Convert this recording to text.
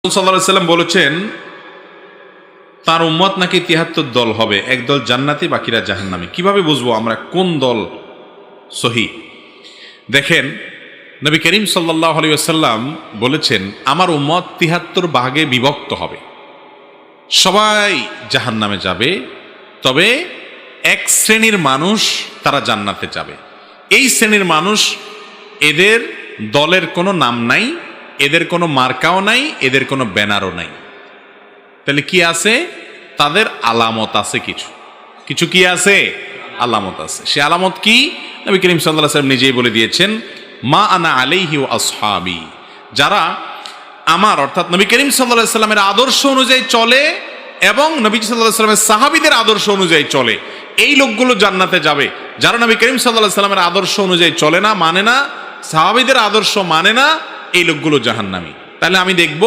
সাল্লাল্লাহু আলাইহি সাল্লাম বলেছেন তার উম্মত নাকি ৭৩ দল হবে, একদল জান্নাতি বাকিরা জাহান্নামী। কিভাবে বুঝবো আমরা কোন দল সহি? দেখেন, নবী করিম সাল্লাল্লাহু আলাইহি ওয়াসাল্লাম বলেছেন আমার উম্মত ৭৩ ভাগে বিভক্ত হবে, সবাই জাহান্নামে যাবে, তবে এক শ্রেণীর মানুষ তারা জান্নাতে যাবে। এই শ্রেণীর মানুষ, এদের দলের কোনো নাম নাই, এদের কোনো মার্কাও নাই, এদের কোনো ব্যানারও নাই। তাহলে কি আছে? তাদের আলামত আছে, কিছু কিছু কি আছে? আলামত আছে। সে আলামত কি? নবী করিম সাল্লাল্লাহু আলাইহি ওয়াসাল্লাম নিজেই বলে দিয়েছেন, মা আনা আলাইহি ওয়া আসহাবি। যারা আমার অর্থাৎ নবী করিম সাল্লাল্লাহু আলাইহি ওয়াসাল্লামের আদর্শ অনুযায়ী চলে এবং নবী সাল্লাল্লাহু আলাইহি ওয়াসাল্লামের সাহাবীদের আদর্শ অনুযায়ী চলে, এই লোকগুলো জান্নাতে যাবে। যারা নবী করিম সাল্লাল্লাহু আলাইহি ওয়াসাল্লামের আদর্শ অনুযায়ী চলে না, মানে না, সাহাবীদের আদর্শ মানে না, এই লোকগুলো জাহান্নামী। তাহলে আমি দেখব